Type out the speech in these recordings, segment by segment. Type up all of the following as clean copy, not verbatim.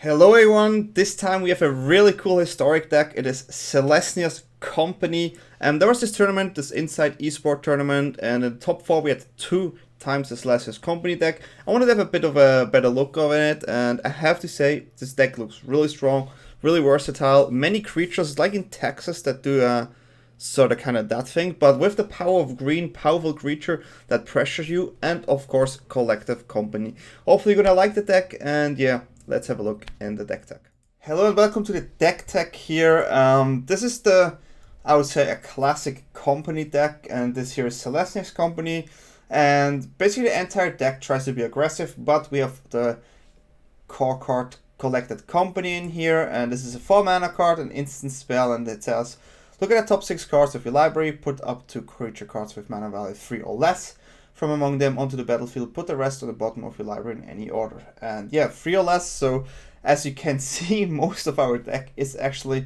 Hello everyone, this time we have a really cool historic deck. It is Selesnya Company, and there was this tournament, this Insight esport tournament, and in the top 4 we had 2 times the Selesnya Company deck. I wanted to have a bit of a better look of it, and I have to say this deck looks really strong, really versatile. Many creatures like in Texas that do sort of kind of that thing, but with the power of green, powerful creature that pressures you, and of course Collective Company. Hopefully you're gonna like the deck, and yeah, let's have a look in the deck tech. Hello and welcome to the deck tech here. This is I would say, a classic company deck, and this here is Selesnya Company. And basically the entire deck tries to be aggressive, but we have the core card Collected Company in here, and this is a 4 mana card, an instant spell, and it says, look at the top 6 cards of your library, put up 2 creature cards with mana value 3 or less from among them onto the battlefield, put the rest on the bottom of your library in any order. And yeah, 3 or less, so as you can see, most of our deck is actually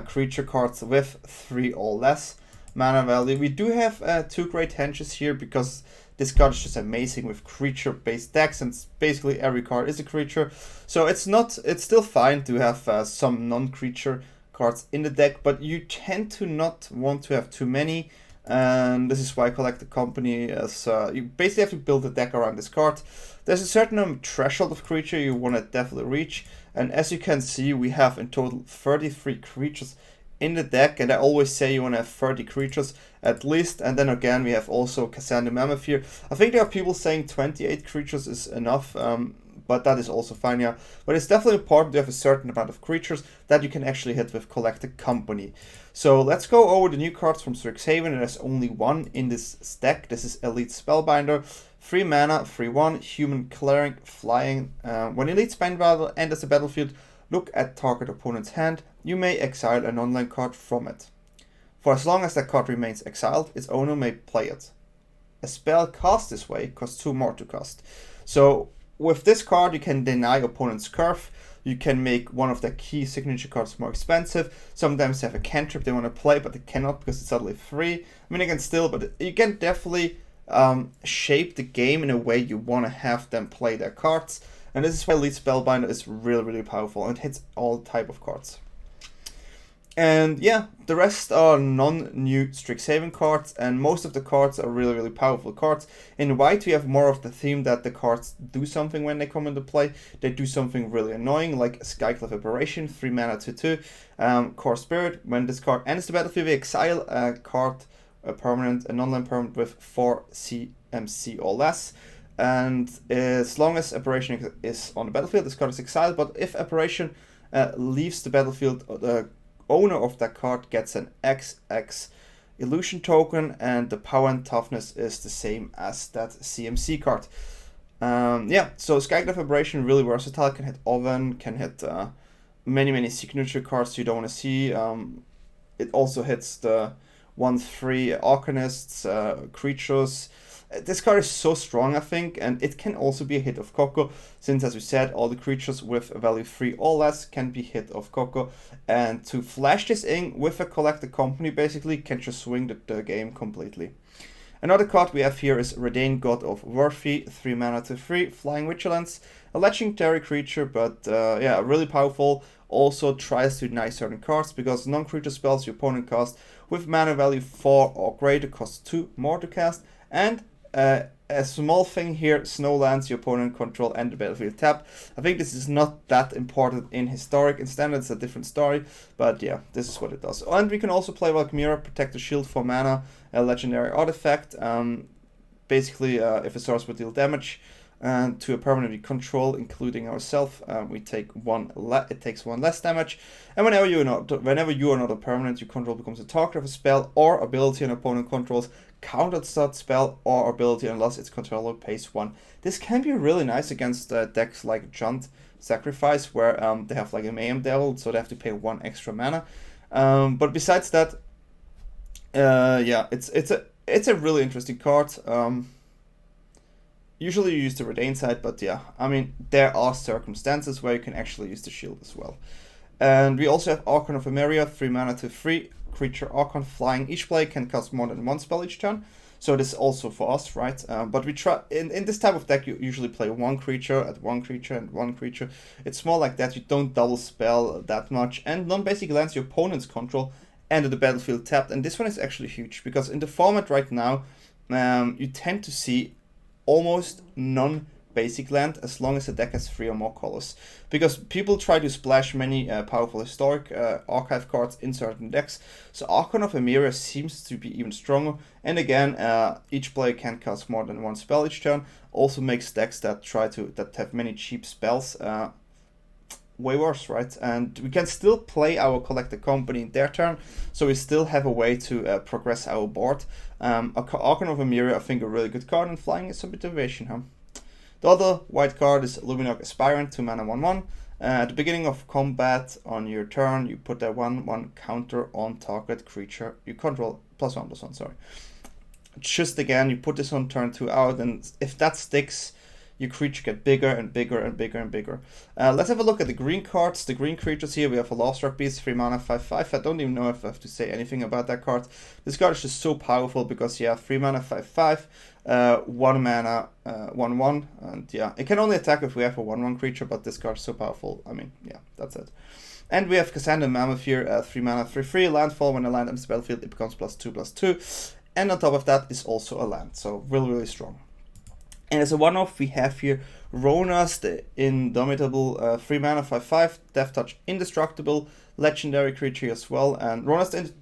creature cards with 3 or less mana value. We do have 2 Great Henges here because this card is just amazing with creature-based decks, and basically every card is a creature. So it's still fine to have some non-creature cards in the deck, but you tend to not want to have too many. And this is why Collected Company is, you basically have to build a deck around this card. There's a certain threshold of creature you want to definitely reach, and as you can see, we have in total 33 creatures in the deck, and I always say you want to have 30 creatures at least. And then again, we have also Kazandu Mammoth here. I think there are people saying 28 creatures is enough, but that is also fine, yeah. But it's definitely important to have a certain amount of creatures that you can actually hit with Collected Company. So let's go over the new cards from Strixhaven, and there's only one in this deck. This is Elite Spellbinder. 3 mana, 3/1, human cleric, flying. When Elite Spellbinder enters the battlefield, look at target opponent's hand. You may exile a non-land card from it. For as long as that card remains exiled, its owner may play it. A spell cast this way costs 2 more to cast. So with this card, you can deny opponent's curve. You can make one of their key signature cards more expensive. Sometimes they have a cantrip they want to play, but they cannot because it's suddenly free. I mean, they can still, but you can definitely shape the game in a way you want to have them play their cards. And this is why Elite Spellbinder is really, really powerful, and it hits all type of cards. And yeah, the rest are non-new Strixhaven cards, and most of the cards are really, really powerful cards. In white, we have more of the theme that the cards do something when they come into play. They do something really annoying, like Skyclave Apparition, 3 mana 2/2, Core Spirit. When this card enters the battlefield, we exile a card, a permanent, a non-land permanent with 4 CMC or less. And as long as Apparition is on the battlefield, this card is exiled. But if Apparition leaves the battlefield, the owner of that card gets an XX illusion token, and the power and toughness is the same as that CMC card. Yeah, so Skyclave Apparition, really versatile, can hit Oven, can hit many signature cards you don't want to see. It also hits the 1/3 Arcanists, creatures. This card is so strong, I think, and it can also be a hit of Coco, since, as we said, all the creatures with a value 3 or less can be hit of Coco. And to flash this in with a Collected Company, basically, can just swing the game completely. Another card we have here is Reidane, God of Worthy, 3 mana 2/3, Flying Vigilance, a legendary creature, but yeah, really powerful. Also tries to deny certain cards, because non-creature spells your opponent cast with mana value 4 or greater cost 2 more to cast, and a small thing here, Snowlands, your opponent control and the battlefield tap. I think this is not that important in Historic. In Standard, it's a different story, but yeah, this is what it does. And we can also play Valkyria, Protect the Shield, 4 mana, a legendary artifact. Basically, if a source would deal damage to a permanent we control, including ourselves, we take it takes 1 less damage. And whenever you are not a permanent you control becomes a target of a spell or ability an opponent controls, countered that spell or ability unless its controller pays 1. This can be really nice against decks like Junt Sacrifice, where they have like a Mayhem Devil, so they have to pay 1 extra mana. But besides that, yeah, it's a really interesting card. Usually you use the Reidane side, but yeah, I mean, there are circumstances where you can actually use the shield as well. And we also have Archon of Emeria, 3 mana 2/3, creature Archon flying. Each player can cast more than one spell each turn. So this is also for us, right? But we try in this type of deck you usually play one creature and one creature. It's more like that. You don't double spell that much, and non-basic lands your opponent's control enter the battlefield tapped. And this one is actually huge because in the format right now, you tend to see almost non-basic land as long as the deck has 3 or more colors. Because people try to splash many powerful historic archive cards in certain decks. So Archon of Emeria seems to be even stronger. And again, each player can cast more than one spell each turn. Also makes decks that have many cheap spells way worse, right? And we can still play our Collector Company in their turn, so we still have a way to progress our board. Archon of Emeria, I think, a really good card, and flying is a bit of evasion, huh? The other white card is Luminarch Aspirant, 2 mana 1/1. At the beginning of combat on your turn, you put a 1/1 counter on target creature you control, +1/+1, sorry. Just again, you put this on turn 2 out, and if that sticks, your creature get bigger and bigger and bigger and bigger. Let's have a look at the green cards, the green creatures here. We have a Lovestruck Beast, 3 mana, 5/5. I don't even know if I have to say anything about that card. This card is just so powerful because, yeah, 3 mana, 5/5, 1 mana, 1/1. And yeah, it can only attack if we have a 1/1 creature, but this card is so powerful. I mean, yeah, that's it. And we have Kazandu Mammoth here, 3 mana, 3/3, landfall. When a land enters the battlefield, it becomes +2/+2. And on top of that is also a land, so really, really strong. And as a one-off, we have here Rhonas the Indomitable, 3 mana, 5/5, Death Touch, indestructible, legendary creature as well. And Rhonas,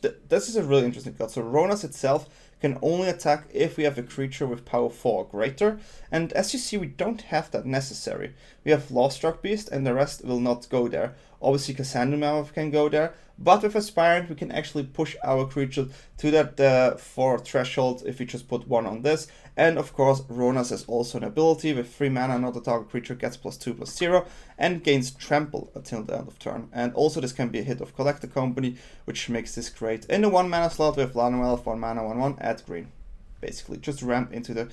this is a really interesting card. So Rhonas itself can only attack if we have a creature with power 4 or greater. And as you see, we don't have that necessary. We have Lovestruck Beast, and the rest will not go there. Obviously, Kazandu Mammoth can go there, but with Aspirant, we can actually push our creature to that 4 threshold if we just put 1 on this. And of course, Rhonas has also an ability with 3 mana, another target creature gets +2/+0 and gains trample until the end of turn. And also, this can be a hit of Collector Company, which makes this great. In the 1 mana slot, we have Llanowar Elves, 1 mana, 1/1, add green. Basically, just ramp into the.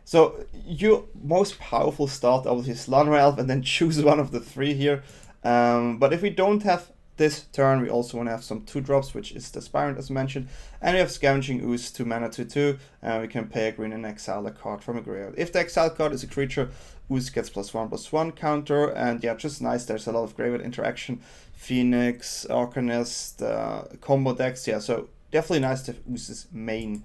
So, your most powerful start obviously is Llanowar Elves, and then choose one of the 3 here. But if we don't have this turn, we also want to have some 2-drops, which is the Aspirant as mentioned. And we have Scavenging Ooze, 2 mana, 2/2. We can pay a green and exile a card from a graveyard. If the exile card is a creature, Ooze gets +1/+1 counter. And yeah, just nice. There's a lot of graveyard interaction. Phoenix, Arcanist, combo decks. Yeah, so definitely nice to have Ooze's main.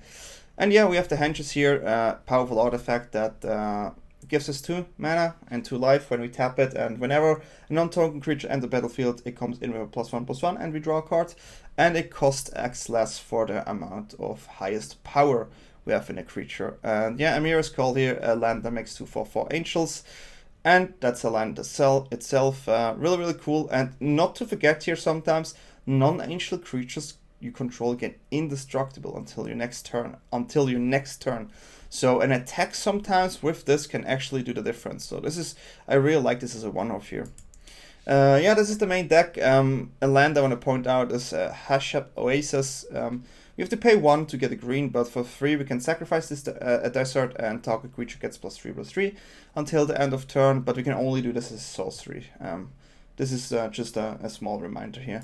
And yeah, we have the Henges here. Powerful artifact that gives us 2 mana and 2 life when we tap it, and whenever a non-token creature enters the battlefield, it comes in with a +1/+1 and we draw a card, and it costs X less for the amount of highest power we have in a creature. And yeah, Emira's Call here, a land that makes 2/4/4 angels, and that's a land itself. Really, really cool. And not to forget here, sometimes non-angel creatures you control get indestructible until your next turn. So an attack sometimes with this can actually do the difference. So I really like this as a one-off here. Yeah, this is the main deck. A land I want to point out is Hashep Oasis. We have to pay 1 to get a green, but for 3 we can sacrifice this a desert, and target creature gets +3/+3 until the end of turn, but we can only do this as sorcery. This is just a small reminder here.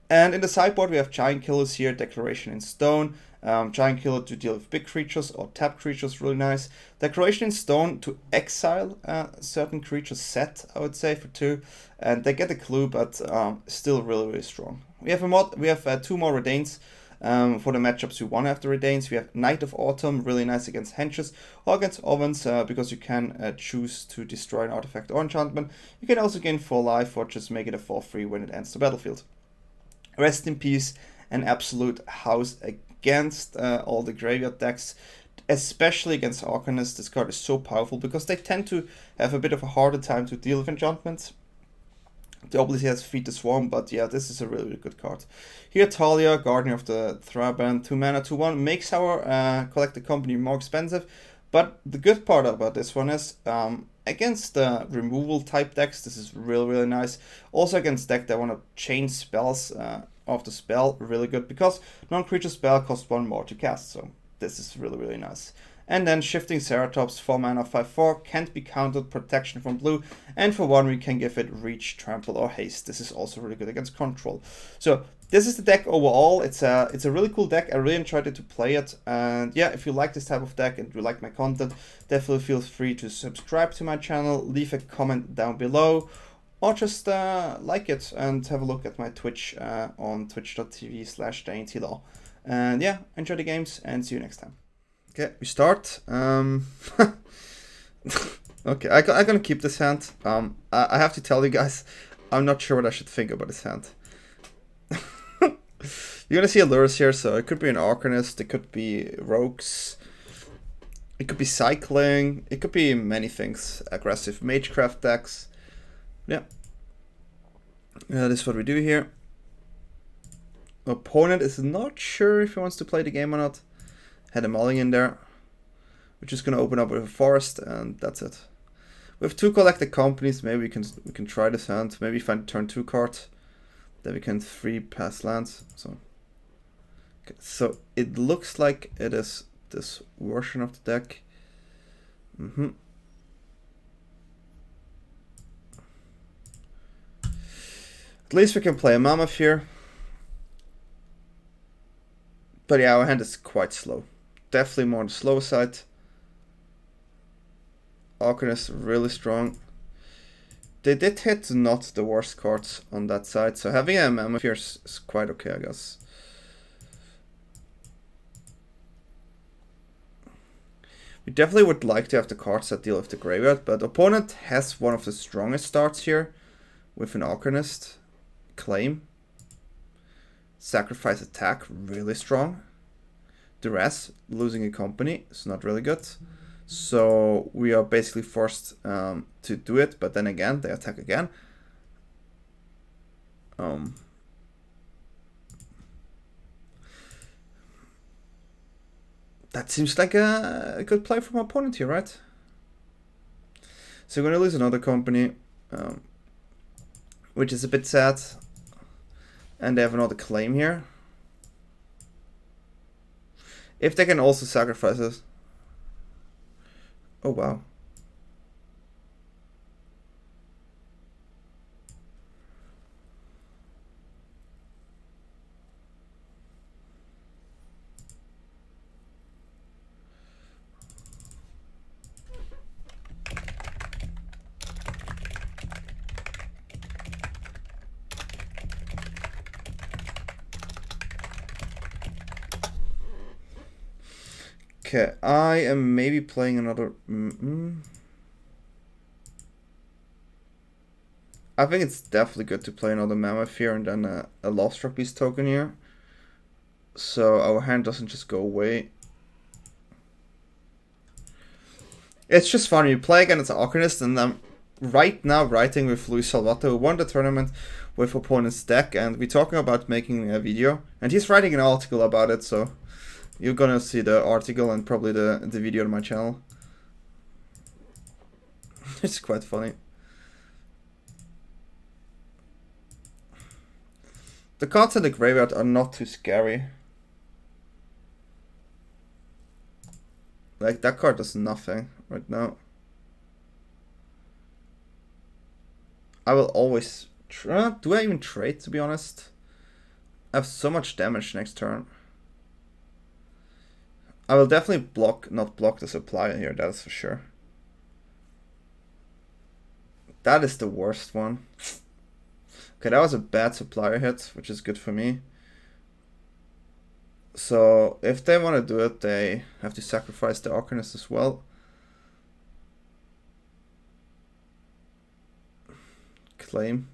And in the sideboard, we have Giant Killers here, Declaration in Stone. Giant Killer to deal with big creatures or tap creatures, really nice. Declaration in Stone to exile certain creatures set, I would say, for 2. And they get a clue, but still really, really strong. We have 2 more Reidanes for the matchups we want to have the Reidanes. We have Knight of Autumn, really nice against Henges or against Ovens, because you can choose to destroy an artifact or enchantment. You can also gain 4 life or just make it a 4/3 when it enters the battlefield. Rest in peace, an absolute house against all the graveyard decks, especially against Arcanist. This card is so powerful because they tend to have a bit of a harder time to deal with enchantments. It obviously has Feed the Swarm, but yeah, this is a really, really good card. Here, Talia, Guardian of the Thraben, 2 mana, 2/1, makes our Collector Company more expensive. But the good part about this one is, against the removal type decks, this is really, really nice. Also against decks that want to change spells of the spell, really good, because non-creature spell costs 1 more to cast. So this is really, really nice. And then Shifting Ceratops, 4 mana, 5/4, can't be countered, protection from blue, and for 1 we can give it Reach, Trample, or Haste. This is also really good against control. So this is the deck overall. It's a really cool deck. I really enjoyed it to play it. And yeah, if you like this type of deck and you like my content, definitely feel free to subscribe to my channel, leave a comment down below, or just like it and have a look at my Twitch on twitch.tv/DanyTLaw. And yeah, enjoy the games and see you next time. Okay, we start. Okay, I'm gonna keep this hand. I have to tell you guys, I'm not sure what I should think about this hand. You're gonna see allures here, so it could be an Arcanist, it could be Rogues, it could be Cycling, it could be many things. Aggressive Magecraft decks. Yeah. This is what we do here. Opponent is not sure if he wants to play the game or not. Had a mulling in there. We're just gonna open up with a forest and that's it. We have 2 collected companies. Maybe we can try this hand. Maybe find a turn 2 card. Then we can 3 pass lands. So okay, so it looks like it is this version of the deck. At least we can play a Mammoth here. But yeah, our hand is quite slow. Definitely more on the slow side. Arcanist really strong. They did hit not the worst cards on that side, so having a Mammoth here is quite okay, I guess. We definitely would like to have the cards that deal with the graveyard, but opponent has one of the strongest starts here with an Arcanist. Claim. Sacrifice attack, really strong. Duress, losing a company, is not really good. So we are basically forced to do it, but then again, they attack again. That seems like a good play from our opponent here, right? So we're going to lose another company, which is a bit sad. And they have another claim here. If they can also sacrifice it. Oh wow. Okay, I am maybe playing another... I think it's definitely good to play another Mammoth here and then a Lovestruck Beast token here. So our hand doesn't just go away. It's just funny, you play against Arcanist, and I'm right now writing with Luis Salvato, who won the tournament with opponent's deck, and we're talking about making a video. And he's writing an article about it, so... You're gonna see the article and probably the video on my channel. It's quite funny. The cards in the graveyard are not too scary. Like, that card does nothing right now. I will always try. Do I even trade, to be honest? I have so much damage next turn. I will definitely not block the supplier here, that's for sure. That is the worst one. Okay, that was a bad supplier hit, which is good for me. So, if they want to do it, they have to sacrifice the Arcanist as well. Claim.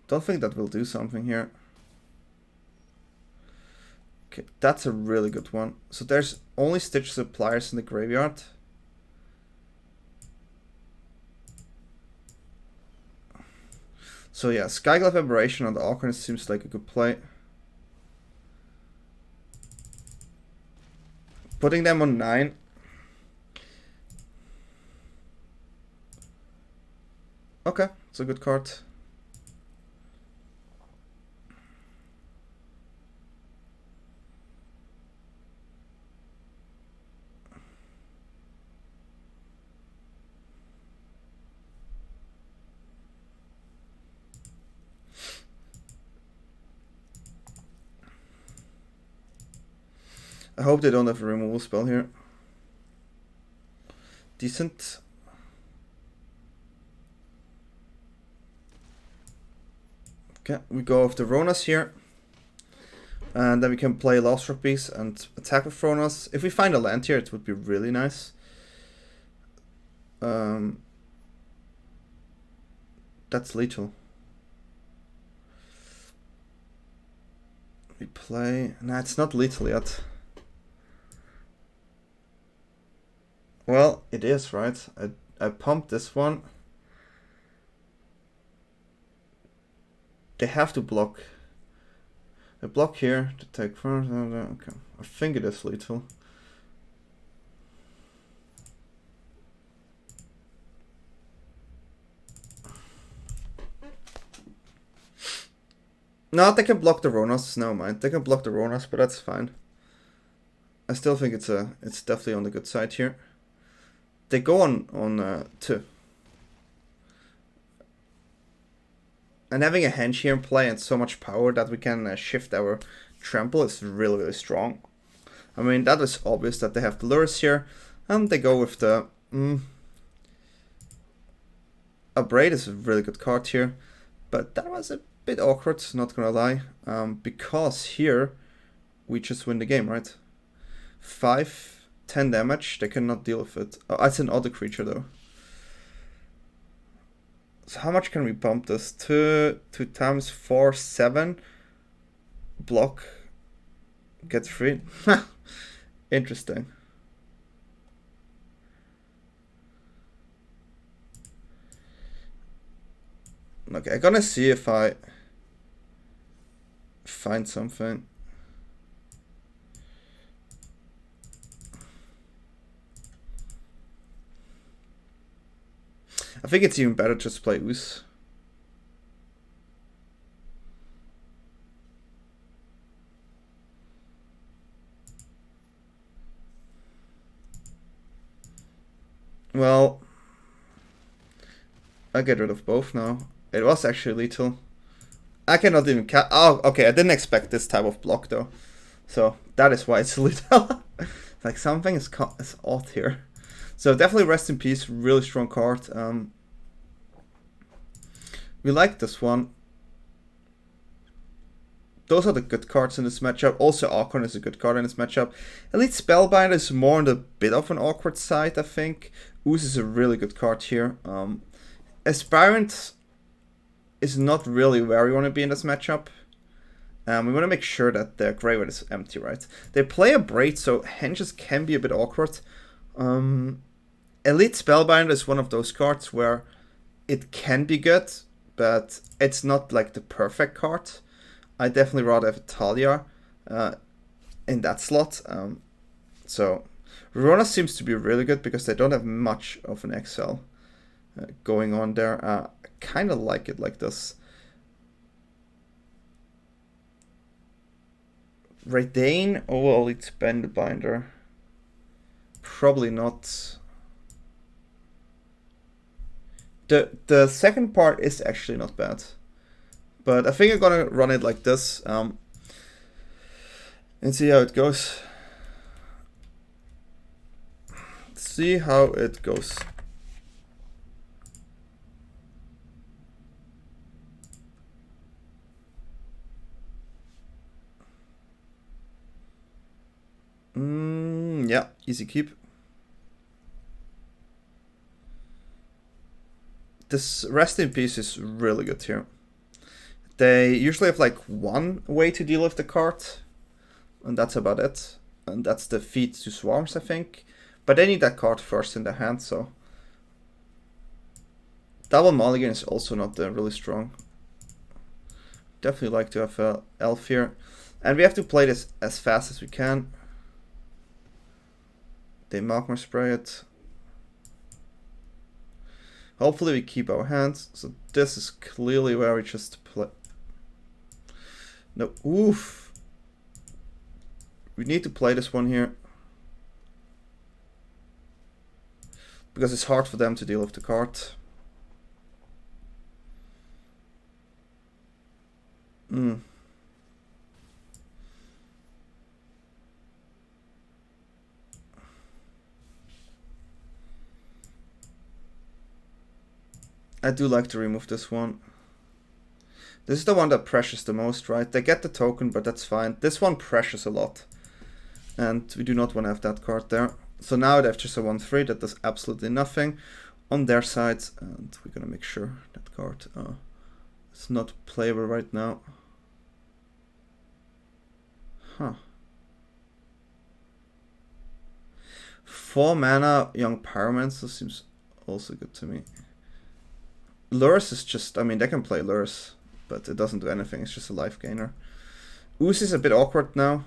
Don't think that will do something here. Okay, that's a really good one. So there's only Stitch suppliers in the graveyard. So yeah, Skyclave Apparition on the Arcanist seems like a good play. Putting them on 9. Okay, it's a good card. I hope they don't have a removal spell here. Decent. Okay, we go with the Rhonas here. And then we can play Lovestruck Beast and attack with Rhonas. If we find a land here, it would be really nice. That's lethal. We play... Nah, it's not lethal yet. Well, it is, right? I pumped this one. They have to block. They block here to take first. Okay, I think it is lethal. No, they can block the Rhonas. Never mind. They can block the Rhonas, but that's fine. I still think it's definitely on the good side here. They go on 2. And having a Henge here in play and so much power that we can shift our trample is really, really strong. I mean, that is obvious that they have the lures here. And they go with the... Abrade is a really good card here. But that was a bit awkward, not gonna lie. Because here, we just win the game, right? 5, 10 damage, they cannot deal with it. Oh, it's an other creature though. So how much can we pump this? 2 times 4, 7. Block. Get free. Interesting. Okay, I'm gonna see if I find something. I think it's even better just to play Ooze. Well, I get rid of both now. It was actually lethal. I cannot even oh, okay, I didn't expect this type of block though. So that is why it's lethal. Like something is odd here. So definitely rest in peace, really strong card. We like this one. Those are the good cards in this matchup. Also Archon is a good card in this matchup. Elite Spellbinder is more on the bit of an awkward side, I think. Ooze is a really good card here. Aspirant is not really where we want to be in this matchup. We want to make sure that their graveyard is empty, right? They play a Braid, so Henges can be a bit awkward. Elite Spellbinder is one of those cards where it can be good, but it's not like the perfect card. I definitely rather have Talia in that slot. So Rhonas seems to be really good because they don't have much of an XL going on there. I kind of like it like this. Reidane or Elite Spellbinder? Probably not. The second part is actually not bad. But I think I'm gonna run it like this and see how it goes. See how it goes. Yeah, easy keep. This rest in peace is really good here. They usually have like one way to deal with the card, and that's about it. And that's the Feed to Swarms, I think. But they need that card first in their hand, so. Double Mulligan is also not really strong. Definitely like to have an Elf here. And we have to play this as fast as we can. They Magma Spray it. Hopefully we keep our hands. So this is clearly where we just play. No, oof. We need to play this one here. Because it's hard for them to deal with the card. I do like to remove this one. This is the one that pressures the most, right? They get the token, but that's fine. This one pressures a lot. And we do not want to have that card there. So now they have just a 1/3 that does absolutely nothing on their side. And we're going to make sure that card is not playable right now. Huh. 4 mana, Young Pyromancer seems also good to me. Lures is just, I mean, they can play Lures, but it doesn't do anything. It's just a life gainer. Ooze is a bit awkward now.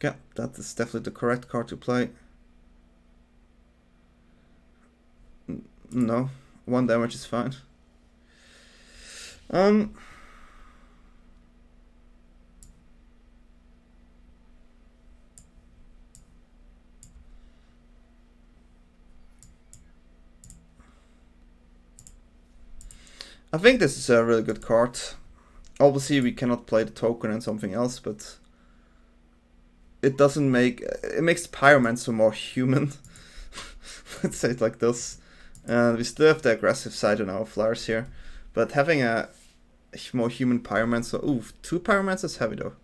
Yeah, that is definitely the correct card to play. No, 1 damage is fine. I think this is a really good card. Obviously, we cannot play the token and something else, but it doesn't make it makes Pyromancer more human. Let's say it like this. And we still have the aggressive side on our flyers here, but having a more human Pyromancer. Ooh, 2 Pyromancers heavy though.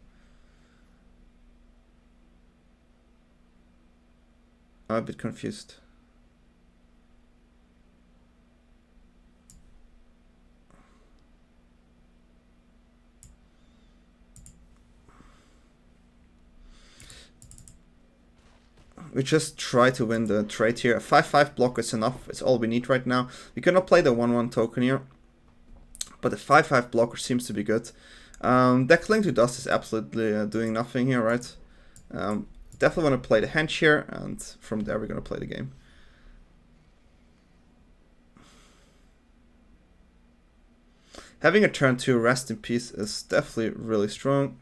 I'm a bit confused. We just try to win the trade here. A 5/5 block is enough. It's all we need right now. We cannot play the 1/1 token here, but the 5/5 blocker seems to be good. That Cling to Dust is absolutely doing nothing here, right? Definitely want to play the Henge here, and from there we're going to play the game. Having a turn 2 Rest in Peace is definitely really strong.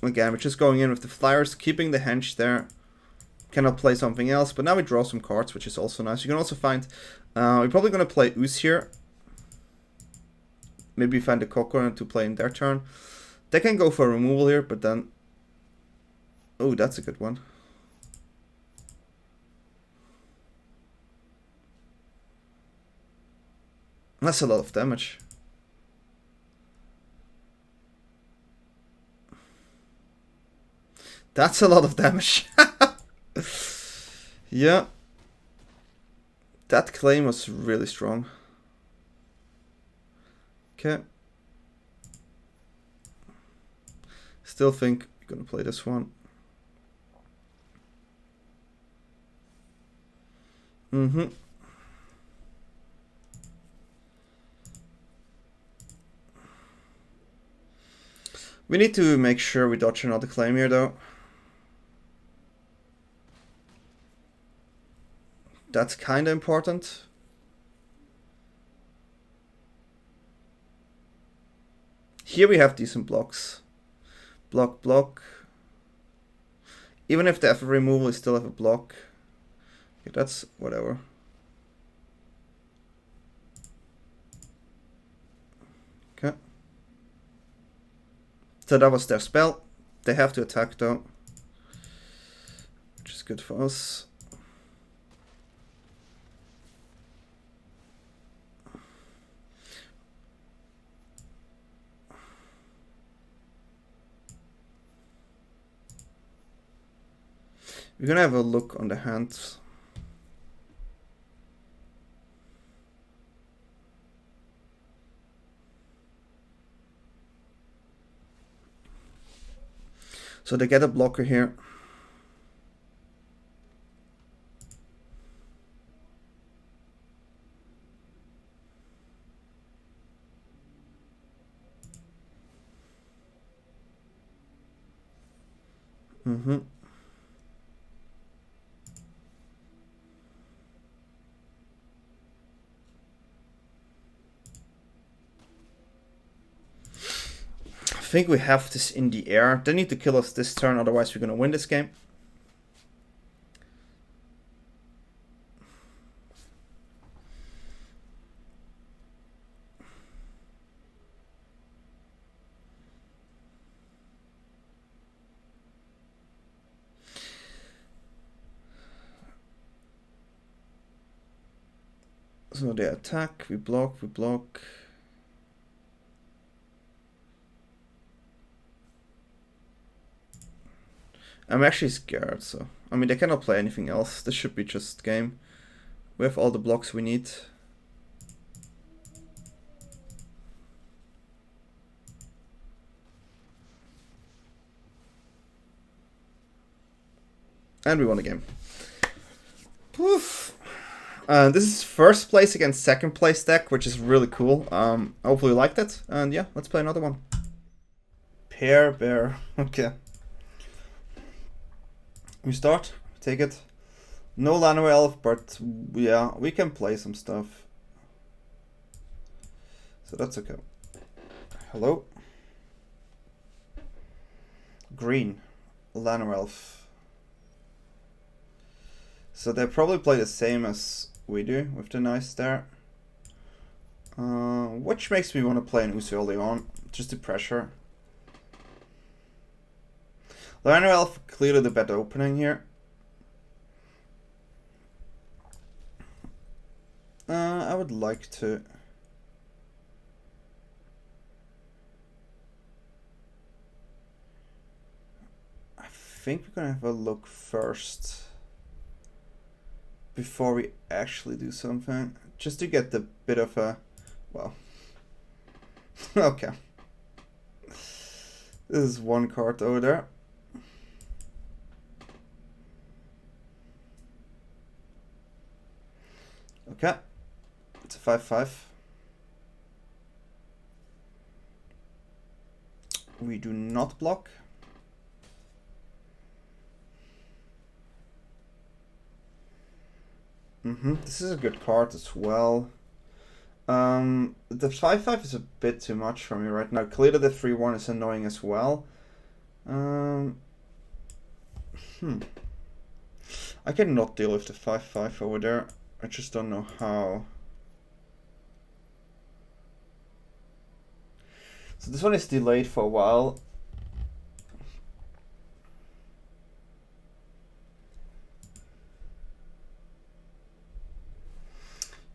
Again, we're just going in with the flyers, keeping the Henge there. Cannot play something else, but now we draw some cards, which is also nice. You can also find, we're probably going to play Ooze here. Maybe find the Coco to play in their turn. They can go for removal here, but then... Oh, that's a good one. That's a lot of damage. That's a lot of damage. Yeah. That claim was really strong. Okay. Still think we're gonna play this one. We need to make sure we dodge another claim here though. That's kind of important. Here we have decent blocks. Block, block. Even if they have a removal, we still have a block. Okay, that's whatever. Okay. So that was their spell. They have to attack though, which is good for us. We're gonna have a look on the hands. So they get a blocker here. I think we have this in the air. They need to kill us this turn, otherwise we're gonna win this game. So they attack, we block, we block. I'm actually scared, so... I mean, they cannot play anything else. This should be just game. We have all the blocks we need. And we won the game. Poof. This is first place against second place deck, which is really cool. Hopefully you liked it. And yeah, let's play another one. Pair, bear. Okay. We start. Take it. No Llanowar Elf, but yeah, we can play some stuff. So that's okay. Hello. Green. Llanowar Elf. So they probably play the same as we do with the nice there. Which makes me want to play an Ooze early on, just to pressure. Llanowar Elf clearly the better opening here. I would like to... I think we're gonna have a look first before we actually do something, just to get the bit of a... well... okay. This is one card over there. Okay. It's a 5/5. We do not block. This is a good card as well. The 5/5 is a bit too much for me right now. Clearly the 3/1 is annoying as well. I cannot deal with the 5/5 over there. I just don't know how. So this one is delayed for a while.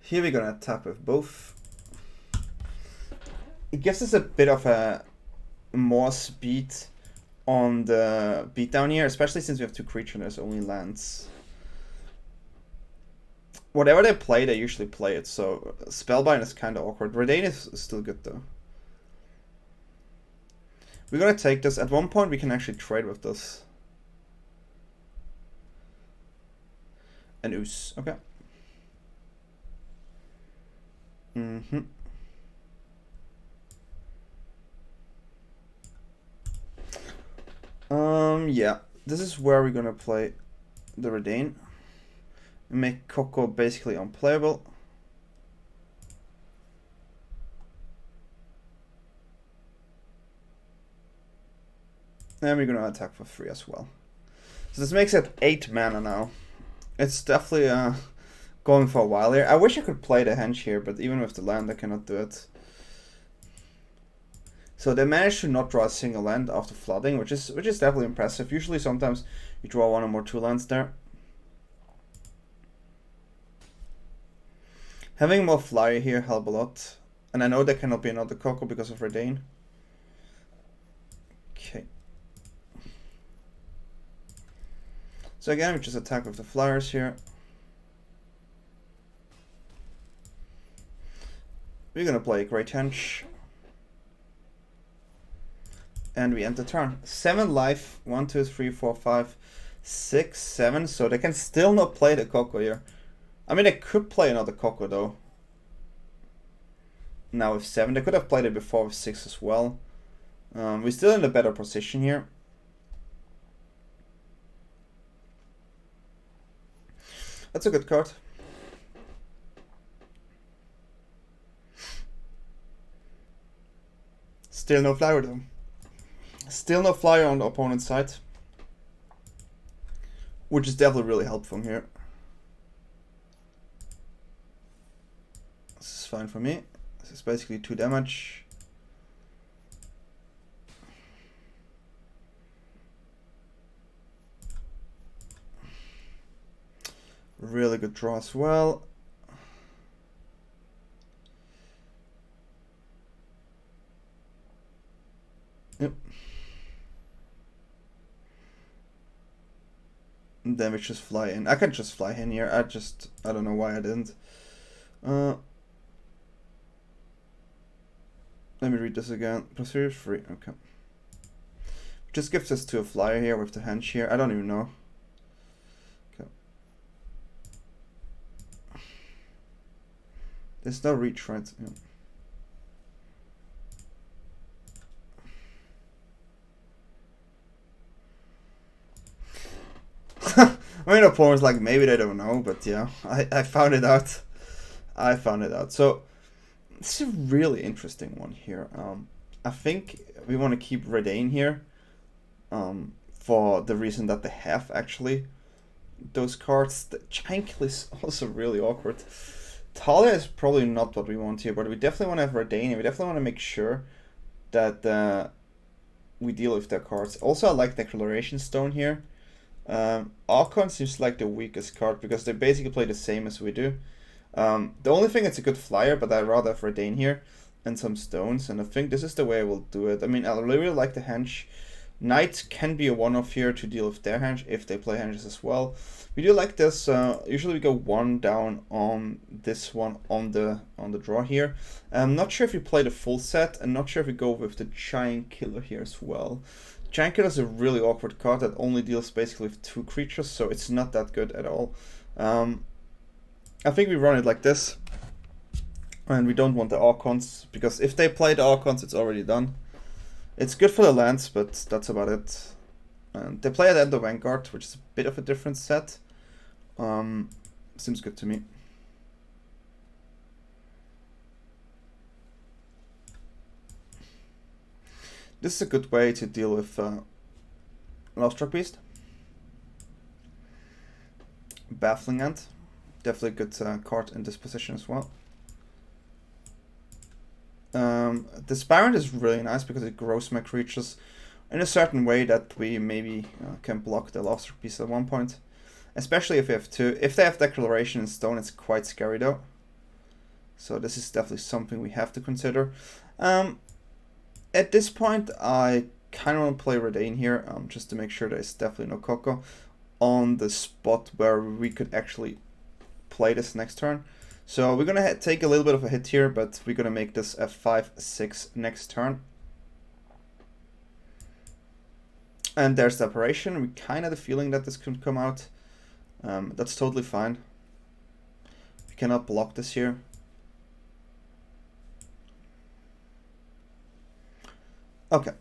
Here we're gonna tap with both. It gives us a bit of a more speed on the beatdown here, especially since we have two creatures and there's only lands. Whatever they play, they usually play it, so Spellbinder is kind of awkward. Reidane is still good though. We're gonna take this. At one point we can actually trade with this. An Ooze, okay. Yeah, this is where we're gonna play the Reidane. Make Coco basically unplayable. And we're gonna attack for 3 as well. So this makes it 8 mana now. It's definitely going for a while here. I wish I could play the Henge here, but even with the land I cannot do it. So they managed to not draw a single land after flooding, which is definitely impressive. Usually sometimes you draw 1 or more 2 lands there. Having more flyer here help a lot. And I know there cannot be another Coco because of Reidane. Okay. So again, we just attack with the flyers here. We're gonna play Great Henge. And we end the turn. 7 life. 1, 2, 3, 4, 5, 6, 7. So they can still not play the Coco here. I mean, they could play another Coco though. Now with 7. They could have played it before with 6 as well. We're still in a better position here. That's a good card. Still no flyer though. Still no flyer on the opponent's side. Which is definitely really helpful here. This is fine for me. This is basically 2 damage. Really good draw as well. Yep. And then we just fly in. I can just fly in here. I don't know why I didn't. Let me read this again. Procedure free. Okay. Just gives us to a flyer here with the henge here. I don't even know. Okay. There's no reach, right? Yeah. I mean, opponents like maybe they don't know, but yeah, I found it out. I found it out. So this is a really interesting one here. I think we want to keep Reidane here, for the reason that they have actually those cards. The Jankl is also really awkward. Talia is probably not what we want here, but we definitely want to have Reidane. We definitely want to make sure that we deal with their cards. Also, I like Declaration Stone here. Archon seems like the weakest card because they basically play the same as we do. The only thing, it's a good flyer, but I'd rather have Reidane here and some stones, and I think this is the way I will do it. I mean, I really like the henge. Knight can be a one-off here to deal with their henge if they play henges as well. We do like this. Usually we go one down on this one on the draw here. I'm not sure if we play the full set, and not sure if we go with the Giant Killer here as well. Giant Killer is a really awkward card that only deals basically with 2 creatures, so it's not that good at all. I think we run it like this, and we don't want the Archons, because if they play the Archons, it's already done. It's good for the lands, but that's about it. And they play at the end of Vanguard, which is a bit of a different set. Seems good to me. This is a good way to deal with Lovestruck Beast. Baffling Ant. Definitely a good card in this position as well. The Aspirant is really nice because it grows my creatures in a certain way that we maybe can block the Lovestruck Beast at one point. Especially if we have 2. If they have Declaration and Stone, it's quite scary though. So this is definitely something we have to consider. At this point, I kind of want to play Reidane here, just to make sure there's definitely no Coco on the spot where we could actually play this next turn. So we're going to take a little bit of a hit here, but we're going to make this a 5-6 next turn. And there's the Apparition. We kind of have the feeling that this could come out. That's totally fine. We cannot block this here. Okay.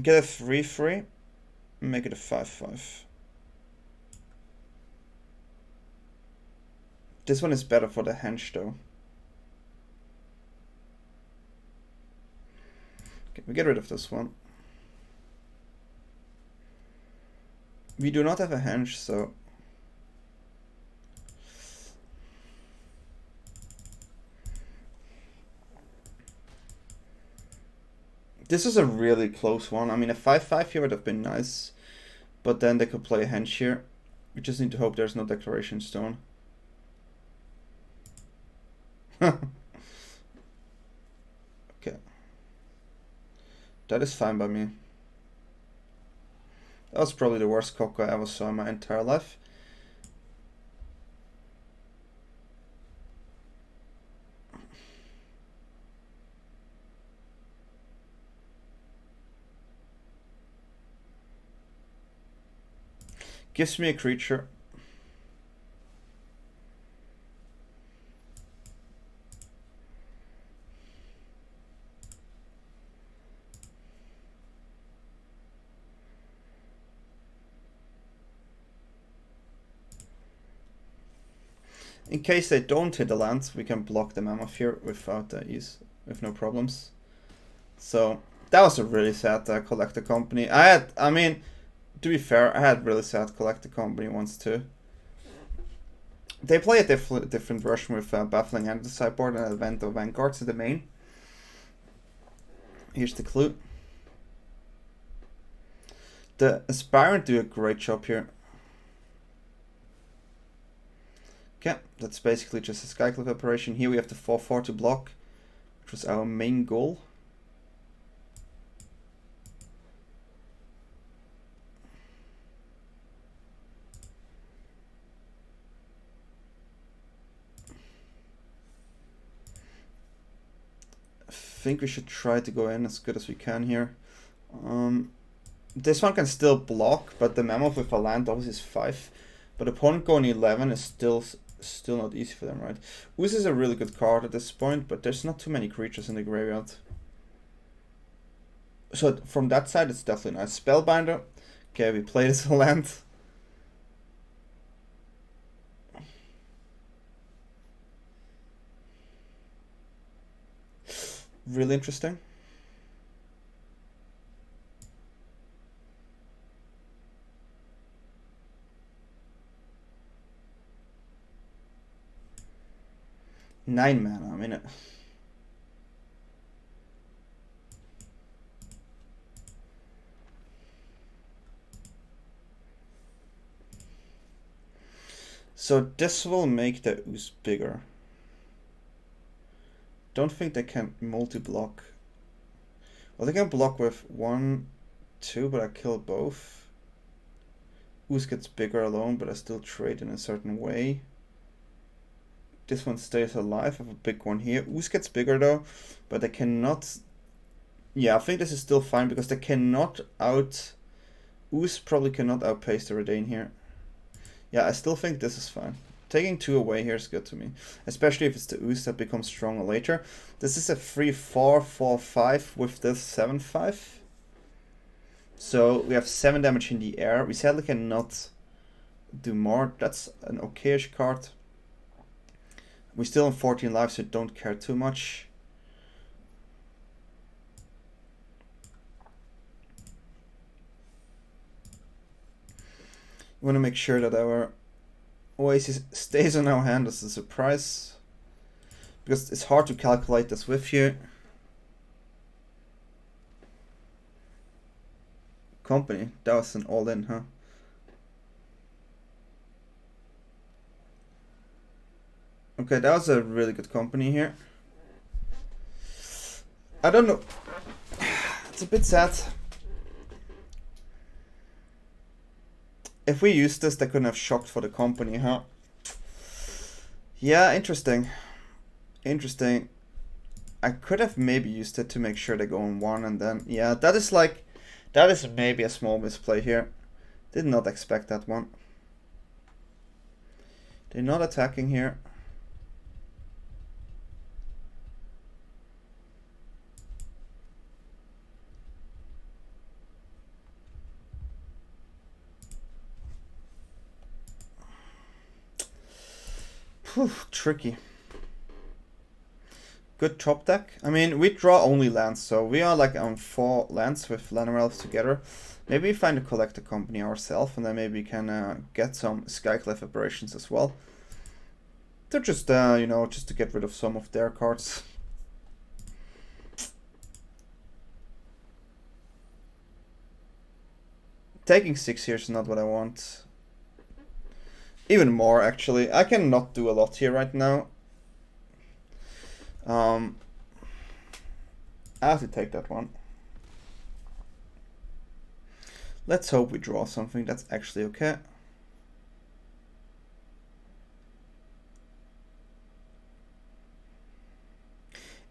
Get a 3/3, make it a 5/5. This one is better for the henge though. Okay, we get rid of this one. We do not have a henge, so this is a really close one. I mean, a 5/5 here would have been nice, but then they could play a henge here. We just need to hope there's no Declaration Stone. Okay. That is fine by me. That was probably the worst Coco I ever saw in my entire life. Gives me a creature. In case they don't hit the land, we can block the Mammoth here without ease, with no problems. So that was a really sad Collector Company. I mean, to be fair, I had really sad Collector Company once too. They play a different version with Baffling and the Sideboard and Advent of Vanguards in the main. Here's the clue. The Aspirant do a great job here. Okay, that's basically just a Skyclave Apparition. Here we have the 4/4 to block, which was our main goal. I think we should try to go in as good as we can here. This one can still block, but the Mammoth with a land obviously is 5. But opponent going 11 is still not easy for them, right? Ooze is a really good card at this point, but there's not too many creatures in the graveyard. So from that side, it's definitely nice. Spellbinder. Okay, we play this land. Really interesting. Nine mana, I mean it. So this will make the Ooze bigger. Don't think they can multi-block. Well, they can block with 1, 2, but I kill both. Ooze gets bigger alone, but I still trade in a certain way. This one stays alive. I have a big one here. Ooze gets bigger though, but they cannot... Yeah, I think this is still fine because they cannot out... Ooze probably cannot outpace the Reidane here. Yeah, I still think this is fine. Taking 2 away here is good to me. Especially if it's the Ooze that becomes stronger later. This is a 3/4, 4/5 with this 7/5. So we have 7 damage in the air. We sadly cannot do more. That's an okayish card. We're still on 14 lives, so don't care too much. We want to make sure that our Oasis stays on our hand as a surprise, because it's hard to calculate this with you. Company, that was an all-in, huh? Okay, that was a really good company here. I don't know. It's a bit sad. If we used this, they couldn't have shocked for the company, huh? Yeah, interesting. Interesting. I could have maybe used it to make sure they go on 1 and then... Yeah, that is like... That is maybe a small misplay here. Did not expect that one. They're not attacking here. Whew, tricky. Good top deck. I mean, we draw only lands, so we are like on 4 lands with Llanowar Elves together. Maybe we find a collector company ourselves, and then maybe we can get some Skyclave Apparitions as well. They're just, you know, just to get rid of some of their cards. Taking 6 here is not what I want. Even more, actually. I cannot do a lot here right now. I have to take that one. Let's hope we draw something that's actually okay.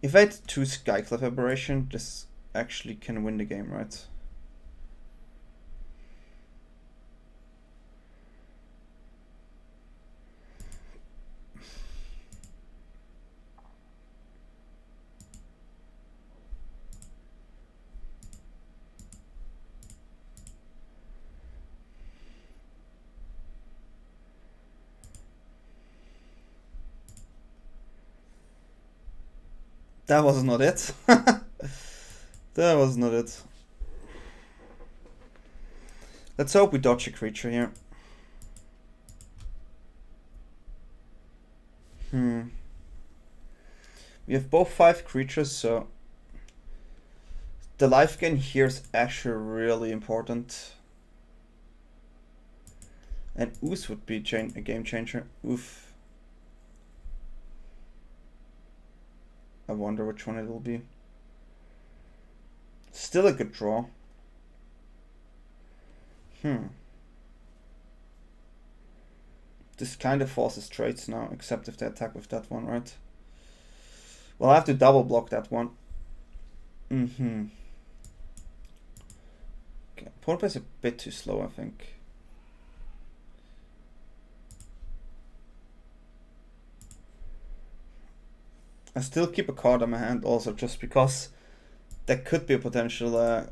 If I had 2 Skyclave Apparition, this actually can win the game, right? That was not it. That was not it. Let's hope we dodge a creature here. We have both 5 creatures, so the life gain here is actually really important. And Ooze would be a game changer. Oof. I wonder which one it will be. Still a good draw. This kind of forces trades now, except if they attack with that one, right? Well, I have to double block that one. Okay, opponent plays a bit too slow, I think. I still keep a card on my hand also, just because there could be a potential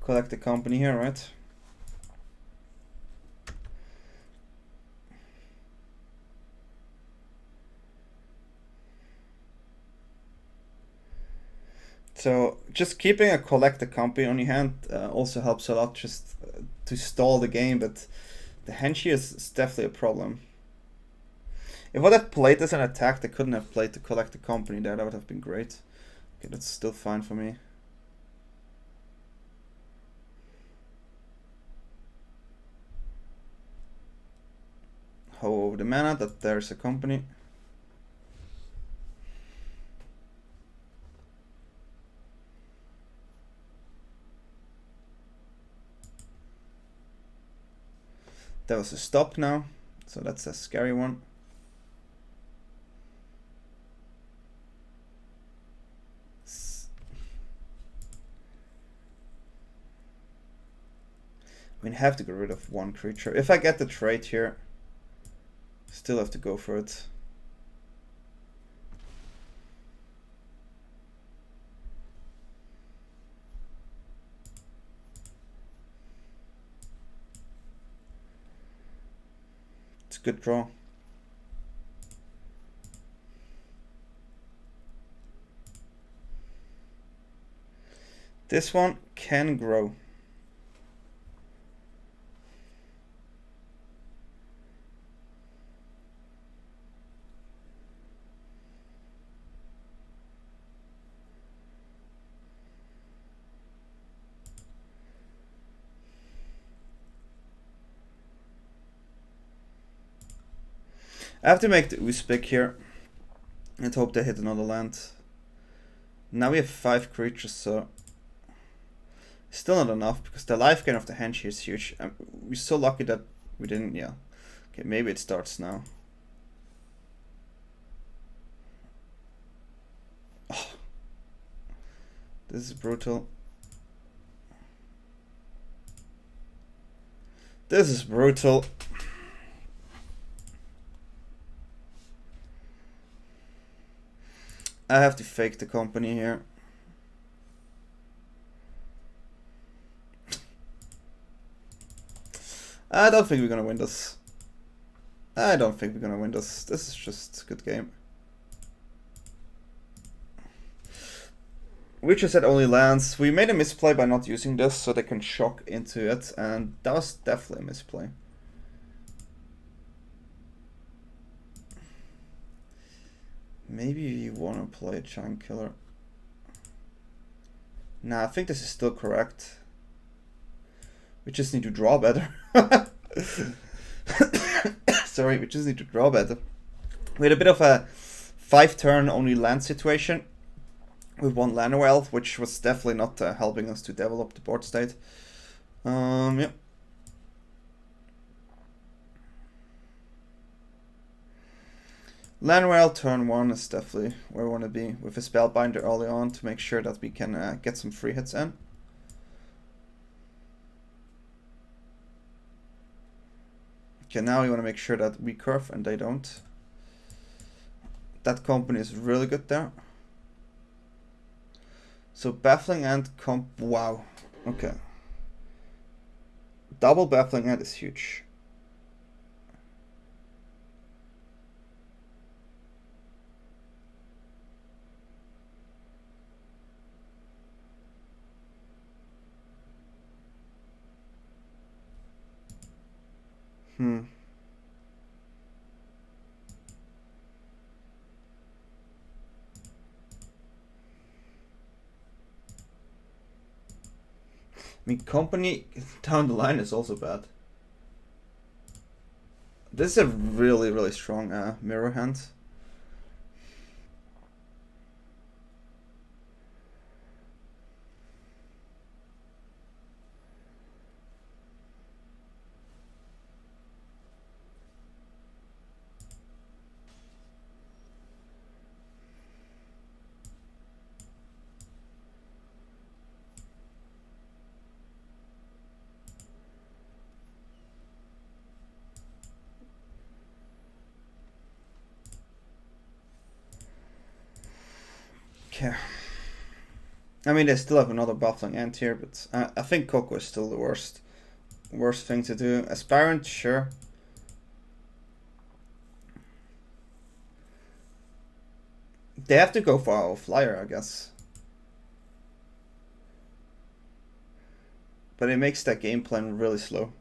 collector company here, right? So just keeping a collector company on your hand also helps a lot, just to stall the game, but the Henge is definitely a problem. If I would have played as an attack, they couldn't have played the collector company there, that would have been great. Okay, that's still fine for me. Over the mana that there's a company. There was a stop now, so that's a scary one. I mean, have to get rid of one creature. If I get the trade here, still have to go for it. It's a good draw. This one can grow. I have to make the Ooze big here and hope they hit another land. Now we have 5 creatures, so still not enough because the life gain of the Henge is huge. We're so lucky that we didn't, yeah. Okay, maybe it starts now. Oh, this is brutal. This is brutal. I have to fake the company here. I don't think we're gonna win this. I don't think we're gonna win this. This is just a good game. We just had only lands. We made a misplay by not using this so they can shock into it, and that was definitely a misplay. Maybe you want to play a Giant Killer. Nah, I think this is still correct. We just need to draw better. Sorry, we just need to draw better. We had a bit of a 5-turn only land situation with one Llanowar Elf, which was definitely not helping us to develop the board state. Yeah. Llanowar Elf turn 1 is definitely where we want to be, with a Spellbinder early on to make sure that we can get some free hits in. Okay, now we want to make sure that we curve and they don't. That company is really good there. So Baffling Ant comp, wow, okay. Double Baffling Ant is huge. I mean, company down the line is also bad. This is a really, really strong mirror hand. Okay. I mean, they still have another baffling ant here, but I think Coco is still the worst thing to do. Aspirant, sure. They have to go for a flyer, I guess. But it makes that game plan really slow.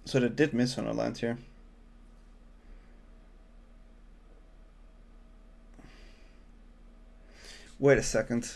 So they did miss on a land here. Wait a second.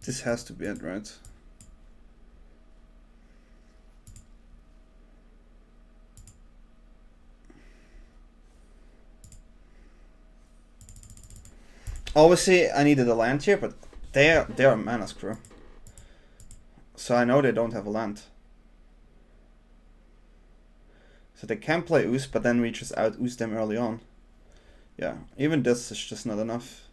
This has to be it, right? Obviously, I needed a land here, but they are mana screw. So I know they don't have a land. So they can play Ooze, but then we just out-Ooze them early on. Yeah, even this is just not enough.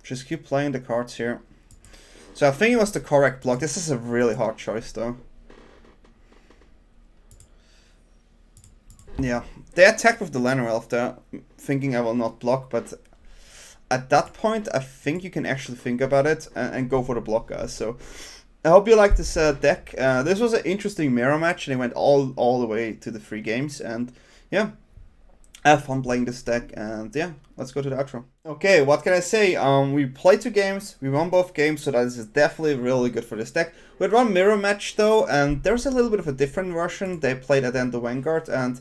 Just keep playing the cards here. So I think it was the correct block. This is a really hard choice though. Yeah, they attacked with the Llanowar Elf there, thinking I will not block, but at that point I think you can actually think about it and go for the block, guys. So I hope you like this deck. This was an interesting mirror match and it went all the way to the 3 games, and yeah, I have fun playing this deck, and yeah, let's go to the outro. Okay, what can I say? We played 2 games, we won both games, so that is definitely really good for this deck. We had one mirror match though, and there's a little bit of a different version. They played at End of Vanguard, and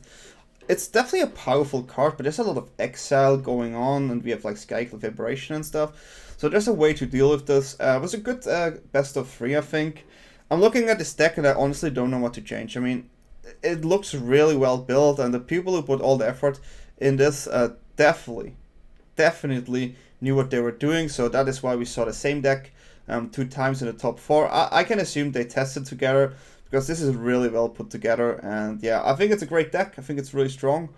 it's definitely a powerful card, but there's a lot of exile going on, and we have like Skyclave Apparition and stuff. So there's a way to deal with this. It was a good best of 3, I think. I'm looking at this deck and I honestly don't know what to change. I mean, it looks really well built, and the people who put all the effort in this definitely knew what they were doing. So that is why we saw the same deck 2 times in the top 4. I can assume they tested together, because this is really well put together, and yeah, I think it's a great deck. I think it's really strong,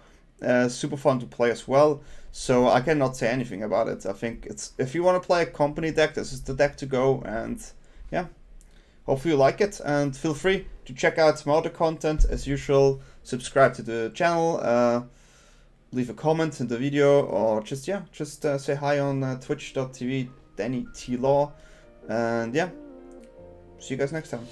super fun to play as well. So I cannot say anything about it. I think it's, if you want to play a company deck, this is the deck to go, and yeah. Hopefully you like it, and feel free to check out some other content as usual. Subscribe to the channel, leave a comment in the video, or just say hi on twitch.tv DanyTLaw, and yeah, see you guys next time.